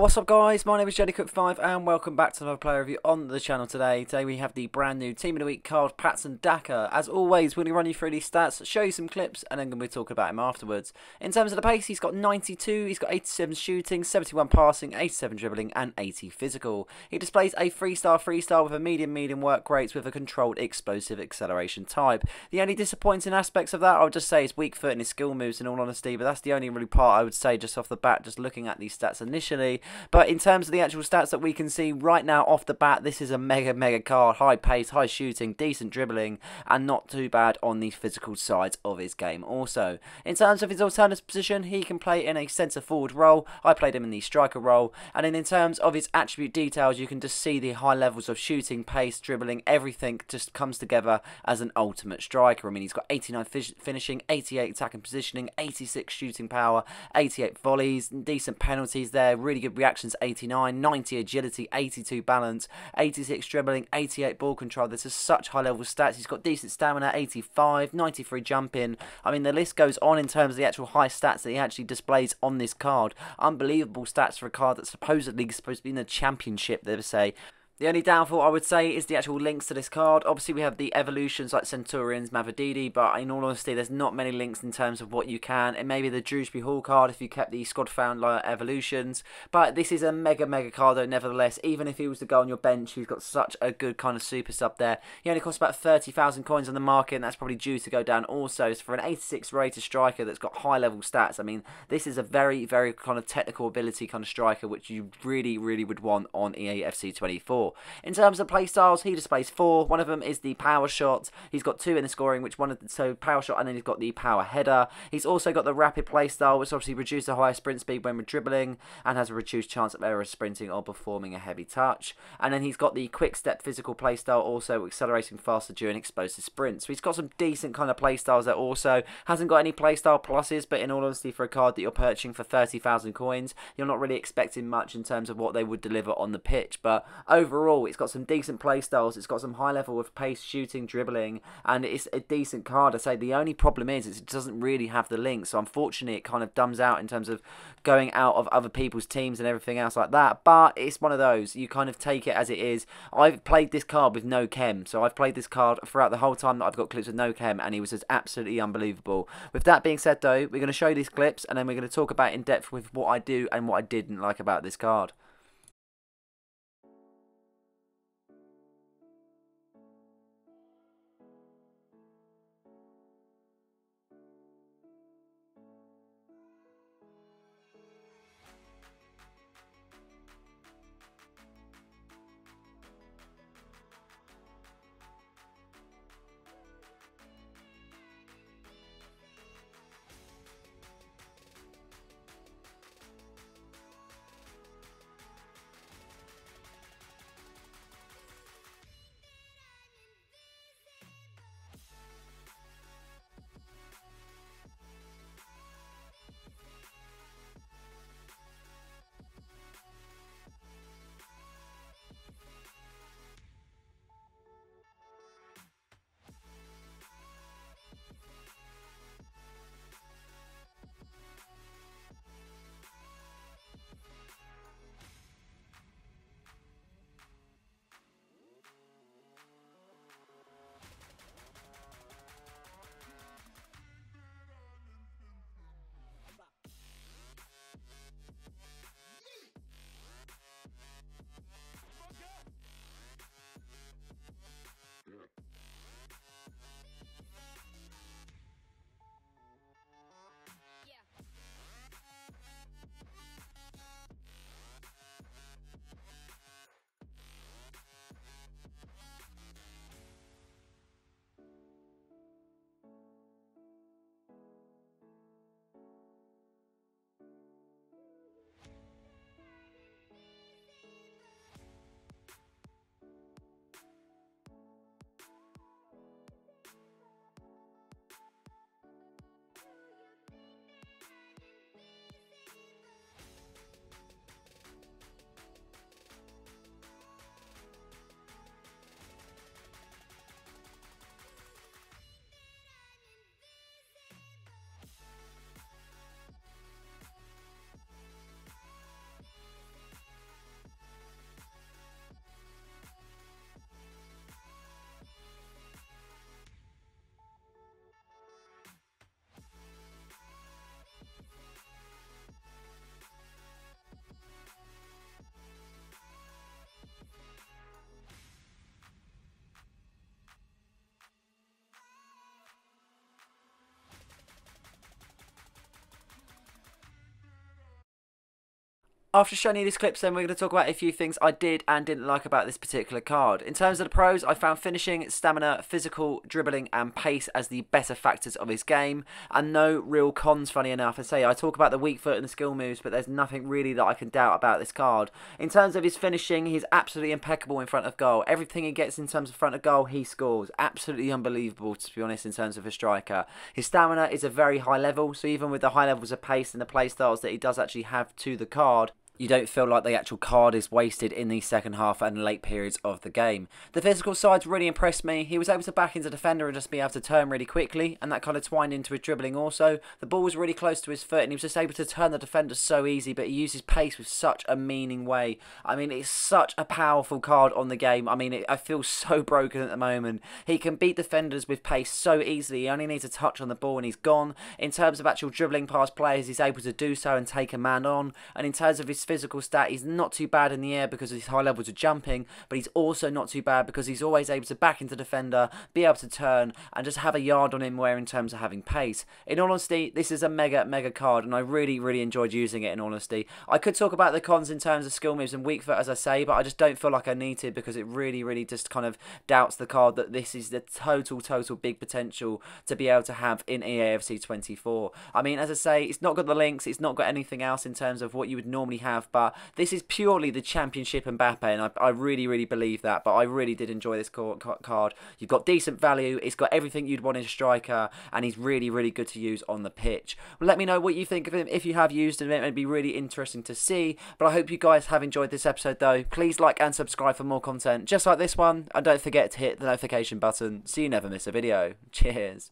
What's up guys, my name is JohnnyCook5 and welcome back to another player review on the channel today. Today we have the brand new Team of the Week card, Patson Daka. As always, we're going to run you through these stats, show you some clips, and then we're going to talk about him afterwards. In terms of the pace, he's got 92, he's got 87 shooting, 71 passing, 87 dribbling, and 80 physical. He displays a 3-star freestyle with a medium work rates with a controlled explosive acceleration type. The only disappointing aspects of that, I would just say, is weak foot and his skill moves in all honesty, but that's the only really part I would say just off the bat, just looking at these stats initially. But in terms of the actual stats that we can see right now off the bat, this is a mega card. High pace, high shooting, decent dribbling, and not too bad on the physical sides of his game also. In terms of his alternative position, he can play in a centre forward role. I played him in the striker role. And then in terms of his attribute details, you can just see the high levels of shooting, pace, dribbling, everything just comes together as an ultimate striker. I mean, he's got 89 finishing, 88 attacking positioning, 86 shooting power, 88 volleys, decent penalties there, really good reactions, 89, 90 agility, 82 balance, 86 dribbling, 88 ball control. This is such high level stats. He's got decent stamina, 85, 93 jumping. I mean, the list goes on in terms of the actual high stats that he actually displays on this card. Unbelievable stats for a card that's supposed to be in the championship, they say. The only downfall I would say is the actual links to this card. Obviously we have the evolutions like Centurions, Mavadidi, but in all honesty there's not many links in terms of what you can. It may be the Drewsbury Hall card if you kept the squad found like evolutions, but this is a mega card though nevertheless. Even if he was to go on your bench, he's got such a good kind of super sub there. He only costs about 30,000 coins on the market, and that's probably due to go down also. So for an 86 rated striker that's got high level stats, I mean this is a very kind of technical ability kind of striker which you really would want on EA FC 24. In terms of playstyles, he displays 4. One of them is the power shot. He's got 2 in the scoring, so power shot, and then he's got the power header. He's also got the rapid playstyle, which obviously reduces the higher sprint speed when we're dribbling and has a reduced chance of error sprinting or performing a heavy touch. And then he's got the quick step physical playstyle, also accelerating faster during explosive sprints. So he's got some decent kind of playstyles there also. Hasn't got any playstyle pluses, but in all honesty, for a card that you're purchasing for 30,000 coins, you're not really expecting much in terms of what they would deliver on the pitch. But overall, it's got some decent play styles, it's got some high level of pace, shooting, dribbling, and it's a decent card. I say the only problem is it doesn't really have the link, so unfortunately it kind of dumbs out in terms of going out of other people's teams and everything else like that. But it's one of those, you kind of take it as it is. I've played this card with no chem, so I've played this card throughout the whole time that I've got clips with no chem, and he was just absolutely unbelievable. With that being said though, we're going to show you these clips and then we're going to talk about in depth with what I do and what I didn't like about this card. After showing you these clips, then we're going to talk about a few things I did and didn't like about this particular card. In terms of the pros, I found finishing, stamina, physical, dribbling and pace as the better factors of his game, and no real cons, funny enough. I talk about the weak foot and the skill moves, but there's nothing really that I can doubt about this card. In terms of his finishing, he's absolutely impeccable in front of goal. Everything he gets in terms of front of goal, he scores. Absolutely unbelievable, to be honest, in terms of a striker. His stamina is a very high level, so even with the high levels of pace and the play styles that he does actually have to the card, you don't feel like the actual card is wasted in the second half and late periods of the game. The physical side's really impressed me. He was able to back into defender and just be able to turn really quickly, and that kind of twined into his dribbling also. The ball was really close to his foot and he was just able to turn the defender so easy, but he uses pace with such a meaning way. I mean, it's such a powerful card on the game. I mean, I feel so broken at the moment. He can beat defenders with pace so easily. He only needs a touch on the ball and he's gone. In terms of actual dribbling past players, he's able to do so and take a man on. And in terms of his physical stat, he's not too bad in the air because of his high levels of jumping, but he's also not too bad because he's always able to back into defender, be able to turn and just have a yard on him where in terms of having pace. In all honesty, this is a mega card and I really enjoyed using it. In all honesty, I could talk about the cons in terms of skill moves and weak foot as I say, but I just don't feel like I need to because it really just kind of doubts the card that this is the total big potential to be able to have in EAFC 24. I mean, as I say, it's not got the links, it's not got anything else in terms of what you would normally have, but this is purely the championship Mbappe, and I really believe that. But I really did enjoy this card. You've got decent value, it's got everything you'd want in a striker, and he's really good to use on the pitch. Well, let me know what you think of him if you have used him. It'd be really interesting to see. But I hope you guys have enjoyed this episode though. Please like and subscribe for more content just like this one, and don't forget to hit the notification button so you never miss a video. Cheers.